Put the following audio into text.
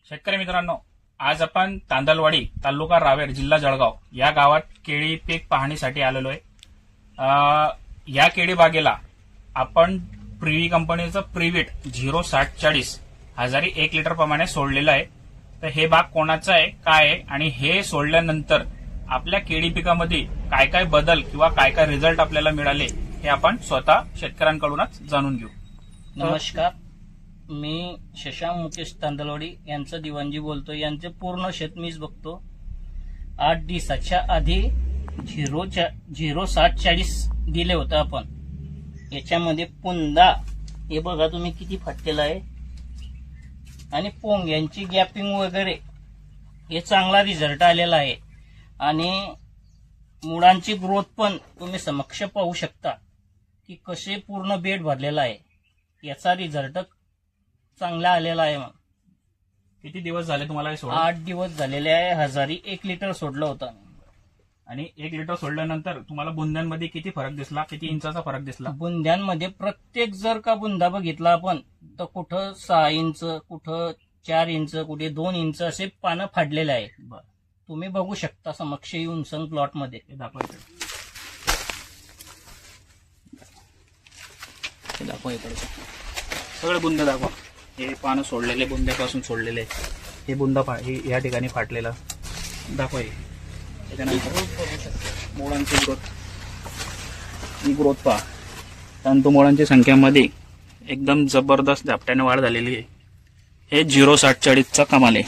शेतकरी मित्रांनो, आज आपण तांदलवाडी, तालुका रावेर, जिल्हा जळगाव या गावात केळी पीक पाहणीसाठी आलेलो आहे। या केळी बागेला आपण प्रिव्ही कंपनीचं प्रिविट 06040 हजारी 1 लिटर प्रमाणे सोडलेलं आहे। तर हे बाग कोणाचं आहे, काय आहे आणि हे सोडल्यानंतर आपल्या केळी पिकामध्ये काय काय बदल किंवा काय काय रिझल्ट आपल्याला मिळाले हे आपण स्वतः शेतकऱ्यांकडूनच जाणून घेऊ। नमस्कार, मी शशांक मुकेश तांदलवाडी यांचं दिवाणजी बोलतो। यांचे पूर्ण शेत मीच बघतो। 8 दिवसाच्या आधी 06040 दिले होतं आपण। याच्यामध्ये पुंदा हे बघा तुम्ही किती फाटलेला आहे आणि पोंग यांची गॅपिंग वगैरे हे चांगला रिझल्ट आलेला आहे आणि मुळांची ग्रोथ पण तुम्ही समक्ष पाहू शकता की कसे पूर्ण बेड भरलेला आहे। याचा रिझल्ट चांगला आलेला आहे। मग किती दिवस झाले तुम्हाला हे सोडून? 8 दिवस झालेले आहे। हजारी 1 लिटर सोडलं होतं आणि 1 लिटर सोडल्यानंतर तुम्हाला बुंद्यांमध्ये किती फरक दिसला, किती इंचाचा फरक दिसला? बुंद्यांमध्ये प्रत्येक जर का बुंदा बघितला आपण तर कुठं 6 इंच, कुठं 4 इंच, कुठे 2 इंच असे पानं फाडलेले आहे। तुम्ही बघू शकता समक्ष येऊन सन प्लॉट मध्ये दाखवायचं। सगळे बुंद दाखवा। हे पानं सोडलेले, बुंद्यापासून सोडलेले, हे बुंदा या ठिकाणी फाटलेला दाखवा। त्याच्यानंतर मुळांची ग्रोथ, ही ग्रोथ पहा। तंतू मुळांची संख्यामध्ये एकदम जबरदस्त झपाट्याने वाढ झालेली आहे। हे 06040 चा कमाल आहे।